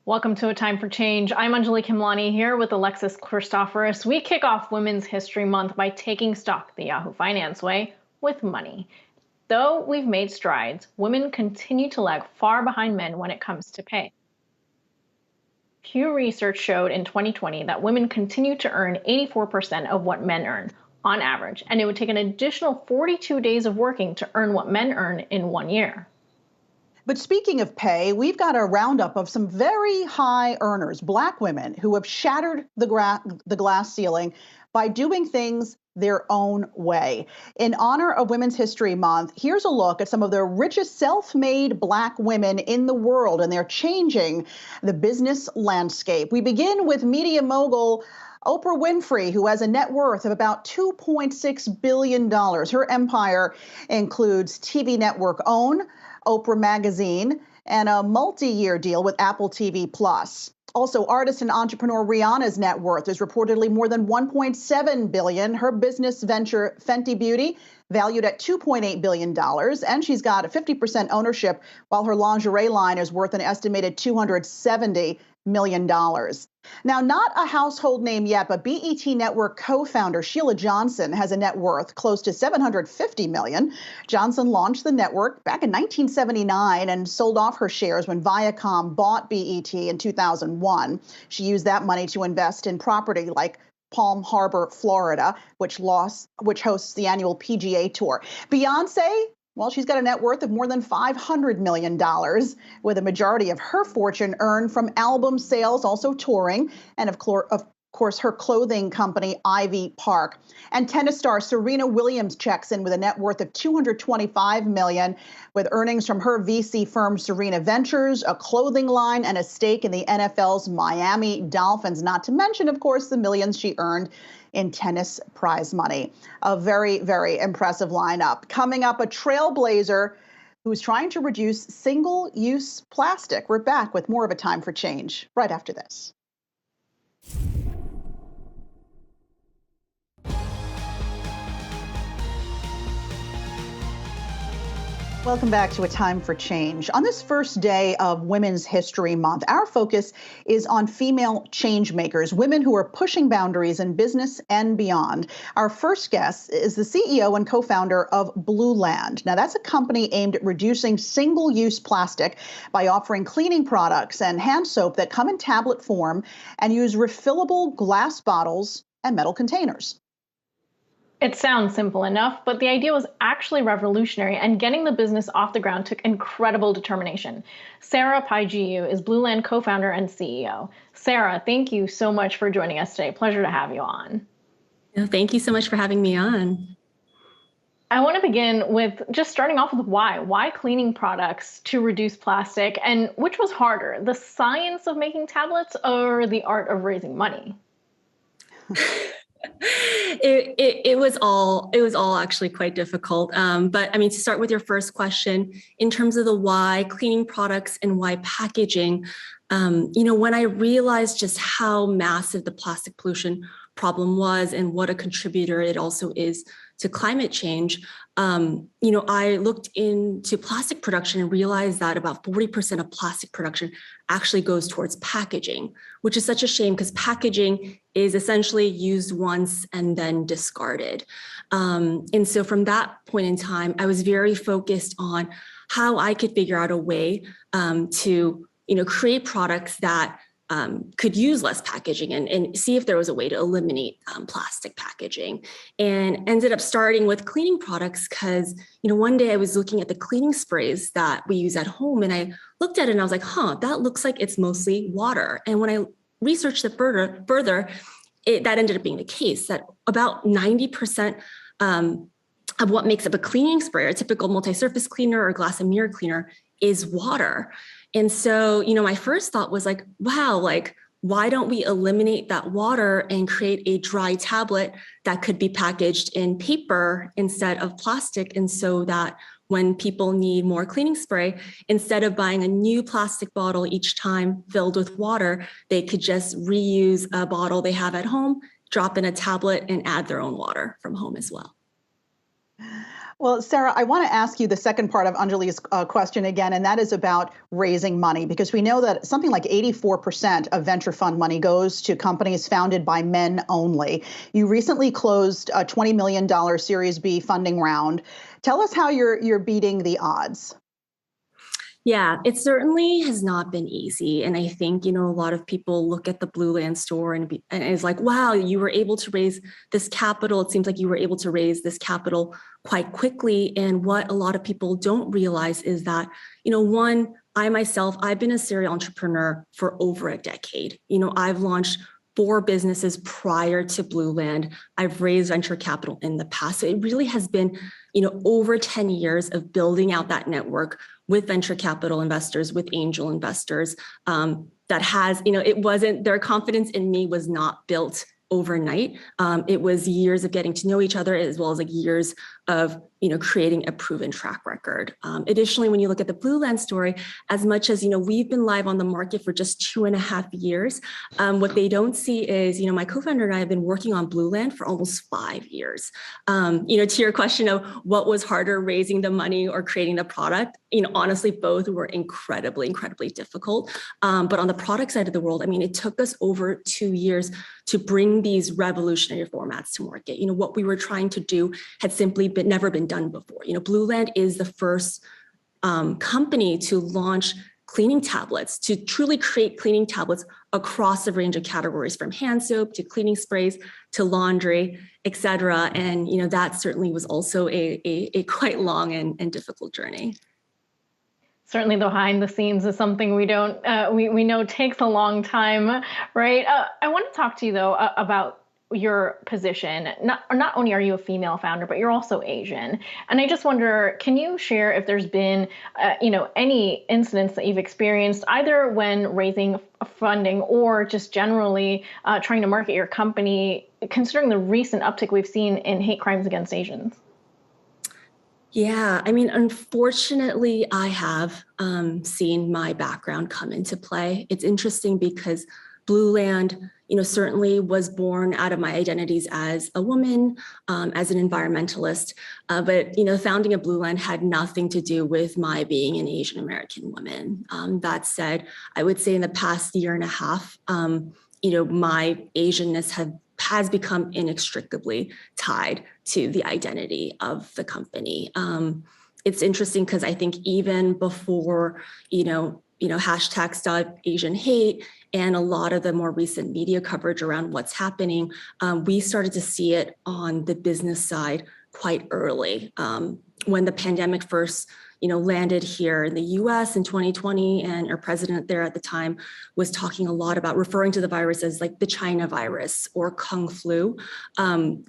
Welcome to A Time for Change. I'm Anjali Kimlani here with Alexis Christoforous. We kick off Women's History Month by taking stock the Yahoo Finance way with money. Though we've made strides, women continue to lag far behind men when it comes to pay. Pew Research showed in 2020 that women continue to earn 84% of what men earn on average, and it would take an additional 42 days of working to earn what men earn in 1 year. But speaking of pay, we've got a roundup of some very high earners, Black women, who have shattered the glass ceiling by doing things their own way. In honor of Women's History Month, here's a look at some of the richest self-made Black women in the world, and they're changing the business landscape. We begin with media mogul Oprah Winfrey, who has a net worth of about $2.6 billion. Her empire includes TV network OWN, Oprah Magazine, and a multi-year deal with Apple TV Plus. Also, artist and entrepreneur Rihanna's net worth is reportedly more than $1.7 billion. Her business venture, Fenty Beauty, valued at $2.8 billion, and she's got a 50% ownership, while her lingerie line is worth an estimated $270 million. Now, not a household name yet, but BET Network co-founder Sheila Johnson has a net worth close to $750 million. Johnson launched the network back in 1979 and sold off her shares when Viacom bought BET in 2001. She used that money to invest in property like Palm Harbor, Florida, which hosts the annual PGA Tour. Beyonce, well, she's got a net worth of more than $500 million, with a majority of her fortune earned from album sales, also touring, and of course, her clothing company, Ivy Park. And tennis star Serena Williams checks in with a net worth of $225 million, with earnings from her VC firm, Serena Ventures, a clothing line, and a stake in the NFL's Miami Dolphins, not to mention, of course, the millions she earned in tennis prize money. A very, very impressive lineup. Coming up, a trailblazer who's trying to reduce single-use plastic. We're back with more of A Time for Change right after this. Welcome back to A Time for Change. On this first day of Women's History Month, our focus is on female change makers, women who are pushing boundaries in business and beyond. Our first guest is the CEO and co-founder of Blueland. Now, that's a company aimed at reducing single-use plastic by offering cleaning products and hand soap that come in tablet form and use refillable glass bottles and metal containers. It sounds simple enough, but the idea was actually revolutionary, and getting the business off the ground took incredible determination. Sarah Paigiu is Blueland co-founder and CEO. Sarah, thank you so much for joining us today. Pleasure to have you on. Thank you so much for having me on. I want to begin with just starting off with why. Why cleaning products to reduce plastic, and which was harder, the science of making tablets or the art of raising money? It was all actually quite difficult. But I mean, to start with your first question, in terms of the why, cleaning products and why packaging, when I realized just how massive the plastic pollution problem was and what a contributor it also is to climate change, I looked into plastic production and realized that about 40% of plastic production actually goes towards packaging, which is such a shame because packaging is essentially used once and then discarded. And so from that point in time, I was very focused on how I could figure out a way to create products that could use less packaging and see if there was a way to eliminate plastic packaging, and ended up starting with cleaning products because, one day I was looking at the cleaning sprays that we use at home and I looked at it and I was like, that looks like it's mostly water. And when I researched it further, that ended up being the case, that about 90% of what makes up a cleaning spray, or a typical multi-surface cleaner or glass and mirror cleaner, is water. And so, my first thought was like, wow, why don't we eliminate that water and create a dry tablet that could be packaged in paper instead of plastic? And so that when people need more cleaning spray, instead of buying a new plastic bottle each time filled with water, they could just reuse a bottle they have at home, drop in a tablet, and add their own water from home as well. Well, Sarah, I want to ask you the second part of Anjali's question again, and that is about raising money, because we know that something like 84% of venture fund money goes to companies founded by men only. You recently closed a $20 million Series B funding round. Tell us how you're beating the odds. Yeah, it certainly has not been easy. And I think, a lot of people look at the Blueland store and it's like, wow, you were able to raise this capital. It seems like you were able to raise this capital quite quickly. And what a lot of people don't realize is that, one, I've been a serial entrepreneur for over a decade. I've launched 4 businesses prior to Blueland. I've raised venture capital in the past. So it really has been, over 10 years of building out that network with venture capital investors, with angel investors, that has, their confidence in me was not built overnight. It was years of getting to know each other, as well as years of, creating a proven track record. Additionally, when you look at the Blueland story, as much as, we've been live on the market for just 2.5 years, what they don't see is, my co-founder and I have been working on Blueland for almost 5 years. To your question of what was harder, raising the money or creating the product, honestly, both were incredibly, incredibly difficult. But on the product side of the world, it took us over 2 years to bring these revolutionary formats to market. What we were trying to do had simply never been done before. Blueland is the first company to launch cleaning tablets, to truly create cleaning tablets across a range of categories, from hand soap to cleaning sprays to laundry, et cetera. And that certainly was also a quite long and difficult journey. Certainly, the behind the scenes is something we know takes a long time, right? I want to talk to you though about your position. Not only are you a female founder, but you're also Asian. And I just wonder, can you share if there's been, any incidents that you've experienced, either when raising funding or just generally trying to market your company, considering the recent uptick we've seen in hate crimes against Asians? Yeah, unfortunately, I have seen my background come into play. It's interesting because Blueland, certainly was born out of my identities as a woman, as an environmentalist. But, founding of Blueland had nothing to do with my being an Asian American woman. That said, I would say in the past 1.5 years, my Asianness has become inextricably tied to the identity of the company. It's interesting because I think even before, hashtag Stop Asian Hate and a lot of the more recent media coverage around what's happening, we started to see it on the business side quite early. When the pandemic first landed here in the US in 2020, and our president there at the time was talking a lot about referring to the virus as like the China virus or Kung flu.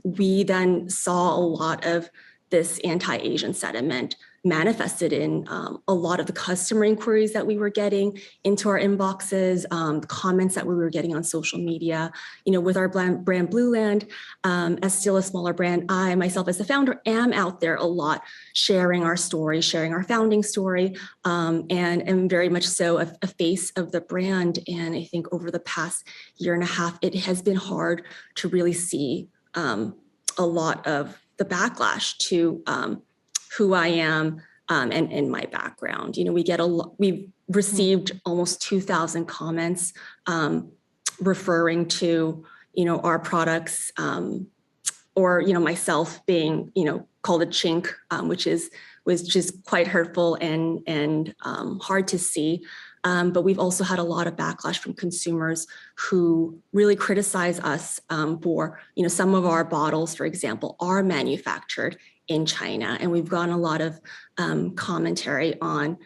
We then saw a lot of this anti-Asian sentiment manifested in a lot of the customer inquiries that we were getting into our inboxes, the comments that we were getting on social media. With our brand Blueland, as still a smaller brand, I myself as the founder am out there a lot, sharing our story, sharing our founding story, and very much so a face of the brand. And I think over the past 1.5 years, it has been hard to really see a lot of the backlash to who I am and my background. We've received almost 2,000 comments referring to our products, or myself being called a chink, which was just quite hurtful and hard to see. But we've also had a lot of backlash from consumers who really criticize us for, some of our bottles, for example, are manufactured in China. And we've gotten a lot of commentary on,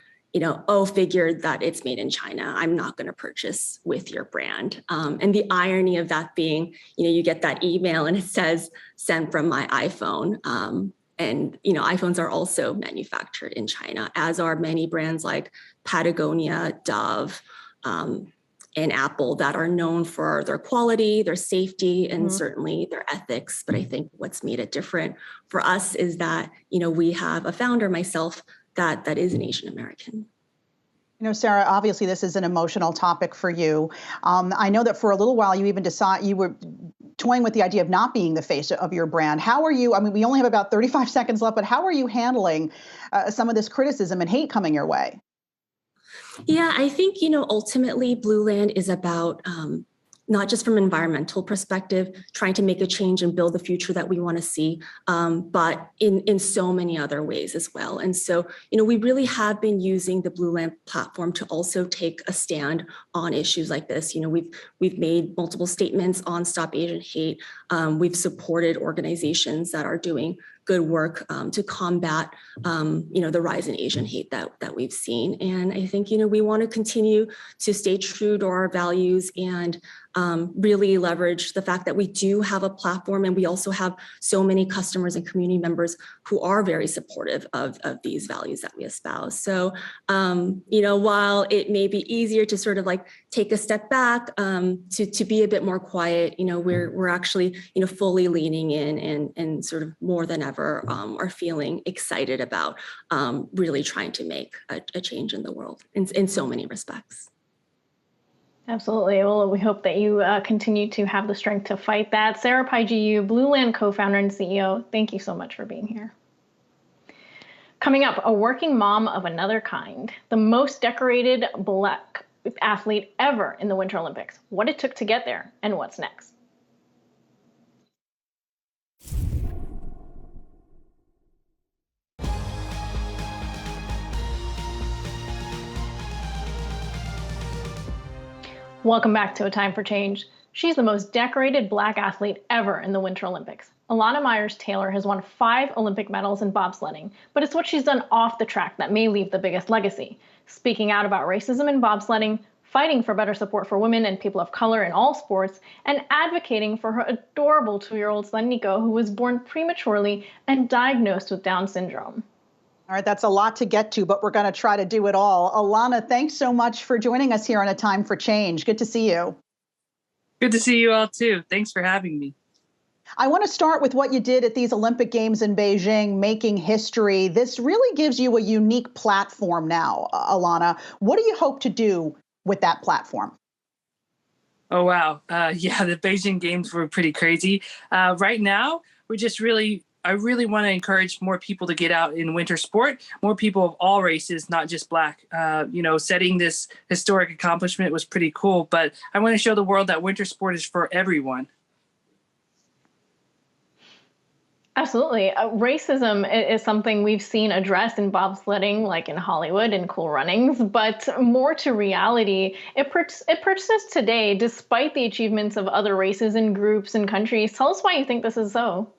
figured that it's made in China, I'm not going to purchase with your brand. And the irony of that being, you get that email and it says sent from my iPhone. And, iPhones are also manufactured in China, as are many brands like Patagonia, Dove, and Apple that are known for their quality, their safety, and certainly their ethics. But I think what's made it different for us is that, we have a founder, myself, that is an Asian American. You know, Sarah, obviously this is an emotional topic for you. I know that for a little while you even you were toying with the idea of not being the face of your brand. How are you? I mean, we only have about 35 seconds left, but how are you handling some of this criticism and hate coming your way? Yeah, I think, ultimately Blueland is about not just from an environmental perspective, trying to make a change and build the future that we want to see, but in so many other ways as well. And so, we really have been using the Blueland platform to also take a stand on issues like this. We've made multiple statements on Stop Asian Hate. We've supported organizations that are doing good work to combat, the rise in Asian hate that we've seen. And I think, we want to continue to stay true to our values and really leverage the fact that we do have a platform, and we also have so many customers and community members who are very supportive of these values that we espouse. So, while it may be easier to sort of like take a step back, to be a bit more quiet, we're actually, fully leaning in and sort of more than ever are feeling excited about really trying to make a change in the world in so many respects. Absolutely. Well, we hope that you continue to have the strength to fight that. Sarah Paigiu, Blueland co-founder and CEO, thank you so much for being here. Coming up, a working mom of another kind, the most decorated Black athlete ever in the Winter Olympics, what it took to get there, and what's next. Welcome back to A Time for Change. She's the most decorated Black athlete ever in the Winter Olympics. Alana Myers-Taylor has won 5 Olympic medals in bobsledding, but it's what she's done off the track that may leave the biggest legacy. Speaking out about racism in bobsledding, fighting for better support for women and people of color in all sports, and advocating for her adorable 2-year-old son Nico, who was born prematurely and diagnosed with Down syndrome. All right, that's a lot to get to, but we're going to try to do it all. Alana, thanks so much for joining us here on A Time for Change. Good to see you. Good to see you all too. Thanks for having me. I want to start with what you did at these Olympic Games in Beijing, making history. This really gives you a unique platform now, Alana. What do you hope to do with that platform? Oh, wow. Yeah, the Beijing Games were pretty crazy. Right now, I really want to encourage more people to get out in winter sport, more people of all races, not just Black. Setting this historic accomplishment was pretty cool, but I want to show the world that winter sport is for everyone. Absolutely. Racism is something we've seen addressed in bobsledding, like in Hollywood and Cool Runnings, but more to reality, it persists today despite the achievements of other races and groups and countries. Tell us why you think this is so.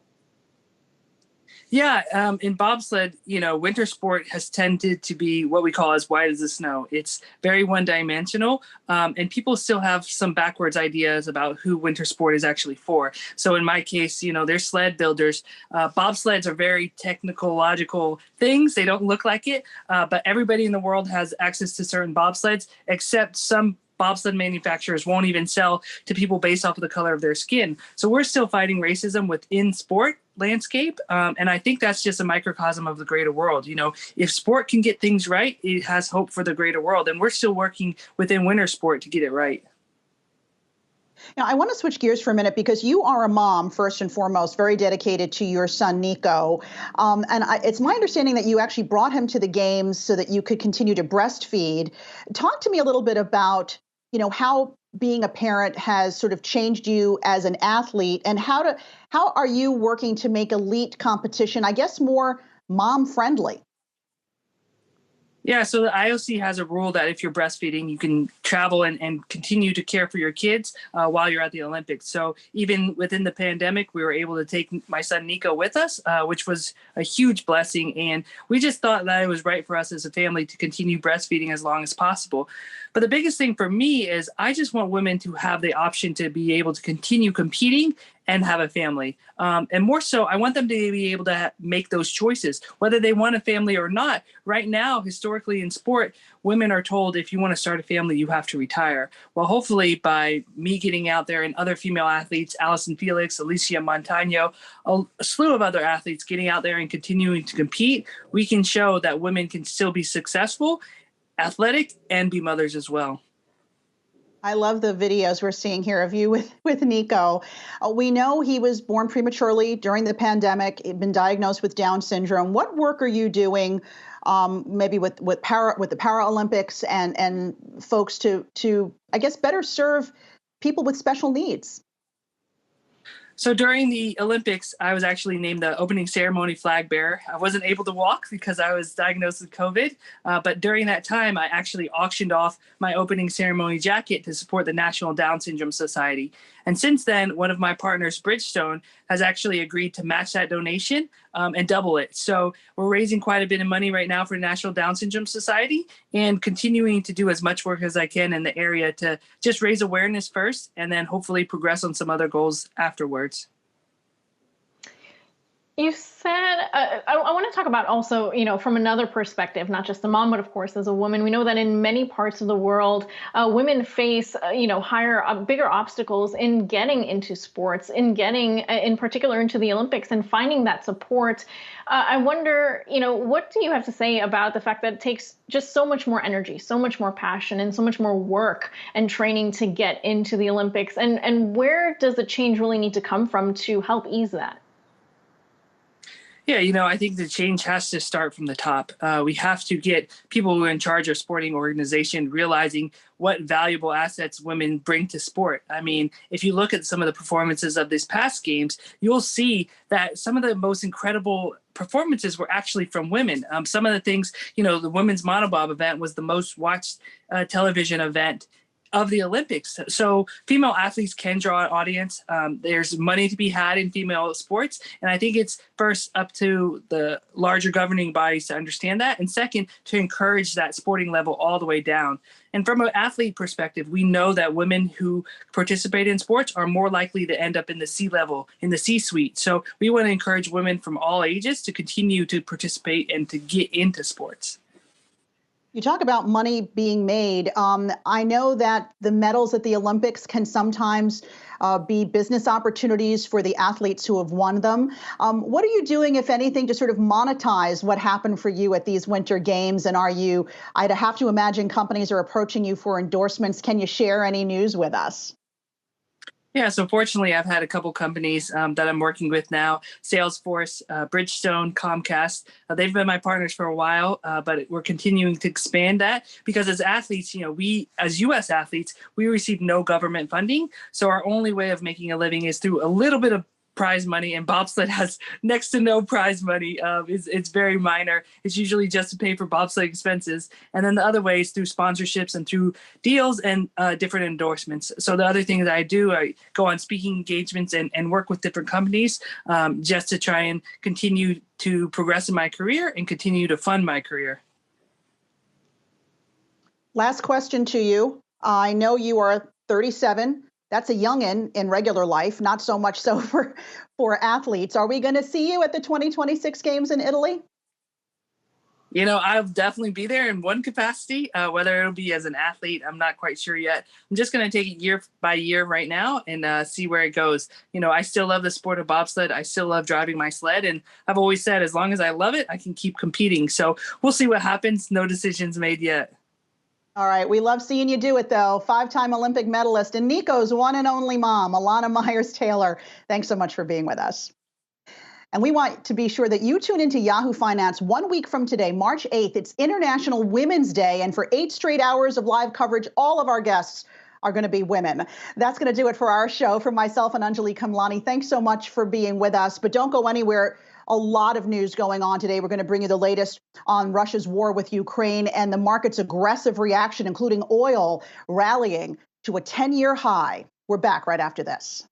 Yeah, in bobsled, winter sport has tended to be what we call as white as the snow. It's very one-dimensional, and people still have some backwards ideas about who winter sport is actually for. So in my case, they're sled builders. Bobsleds are very technological things. They don't look like it, but everybody in the world has access to certain bobsleds, except some bobsled manufacturers won't even sell to people based off of the color of their skin. So we're still fighting racism within sport landscape. And I think that's just a microcosm of the greater world. If sport can get things right, it has hope for the greater world. And we're still working within winter sport to get it right. Now, I want to switch gears for a minute because you are a mom, first and foremost, very dedicated to your son, Nico. It's my understanding that you actually brought him to the games so that you could continue to breastfeed. Talk to me a little bit about how being a parent has sort of changed you as an athlete, and how are you working to make elite competition, I guess, more mom friendly? Yeah, so the IOC has a rule that if you're breastfeeding, you can travel and continue to care for your kids while you're at the Olympics. So even within the pandemic, we were able to take my son Nico with us, which was a huge blessing. And we just thought that it was right for us as a family to continue breastfeeding as long as possible. But the biggest thing for me is I just want women to have the option to be able to continue competing and have a family. And more so, I want them to be able to make those choices, whether they want a family or not. Right now, historically in sport, women are told if you want to start a family, you have to retire. Well, hopefully by me getting out there and other female athletes, Allison Felix, Alicia Montano, a slew of other athletes getting out there and continuing to compete, we can show that women can still be successful athletic and be mothers as well. I love the videos we're seeing here of you with Nico. We know he was born prematurely during the pandemic. He'd been diagnosed with Down syndrome. What work are you doing, maybe with the Paralympics and folks to I guess better serve people with special needs? So during the Olympics, I was actually named the opening ceremony flag bearer. I wasn't able to walk because I was diagnosed with COVID. But during that time, I actually auctioned off my opening ceremony jacket to support the National Down Syndrome Society. And since then, one of my partners, Bridgestone, has actually agreed to match that donation and double it. So we're raising quite a bit of money right now for the National Down Syndrome Society and continuing to do as much work as I can in the area to just raise awareness first and then hopefully progress on some other goals afterwards. You said, I want to talk about also, from another perspective, not just a mom, but of course, as a woman, we know that in many parts of the world, women face, bigger obstacles in getting into sports, in getting, in particular, into the Olympics and finding that support. I wonder, what do you have to say about the fact that it takes just so much more energy, so much more passion, and so much more work and training to get into the Olympics? And where does the change really need to come from to help ease that? Yeah, I think the change has to start from the top. We have to get people who are in charge of sporting organization realizing what valuable assets women bring to sport. I mean, if you look at some of the performances of this past games, you'll see that some of the most incredible performances were actually from women. Some of the things, the women's monobob event was the most watched television event of the Olympics. So female athletes can draw an audience. There's money to be had in female sports. And I think it's first up to the larger governing bodies to understand that. And second, to encourage that sporting level all the way down. And from an athlete perspective, we know that women who participate in sports are more likely to end up in the C-level, in the C-suite. So we want to encourage women from all ages to continue to participate and to get into sports. You talk about money being made. I know that the medals at the Olympics can sometimes be business opportunities for the athletes who have won them. What are you doing, if anything, to sort of monetize what happened for you at these Winter Games? And I'd have to imagine companies are approaching you for endorsements. Can you share any news with us? Yeah, so fortunately, I've had a couple companies that I'm working with now, Salesforce, Bridgestone, Comcast. They've been my partners for a while, but we're continuing to expand that because as athletes, as U.S. athletes, we receive no government funding. So our only way of making a living is through a little bit of prize money, and bobsled has next to no prize money. It's very minor. It's usually just to pay for bobsled expenses. And then the other way is through sponsorships and through deals and different endorsements. So the other thing that I do, I go on speaking engagements and work with different companies just to try and continue to progress in my career and continue to fund my career. Last question to you. I know you are 37. That's a youngin in regular life, not so much so for athletes. Are we going to see you at the 2026 Games in Italy? I'll definitely be there in one capacity. Whether it'll be as an athlete, I'm not quite sure yet. I'm just going to take it year by year right now and see where it goes. I still love the sport of bobsled. I still love driving my sled. And I've always said, as long as I love it, I can keep competing. So we'll see what happens. No decisions made yet. All right. We love seeing you do it, though. 5-time Olympic medalist and Nico's one and only mom, Alana Myers-Taylor. Thanks so much for being with us. And we want to be sure that you tune into Yahoo Finance 1 week from today, March 8th. It's International Women's Day. And for 8 straight hours of live coverage, all of our guests are going to be women. That's going to do it for our show. For myself and Anjali Kamlani, thanks so much for being with us. But don't go anywhere. A lot of news going on today. We're going to bring you the latest on Russia's war with Ukraine and the market's aggressive reaction, including oil rallying to a 10-year high. We're back right after this.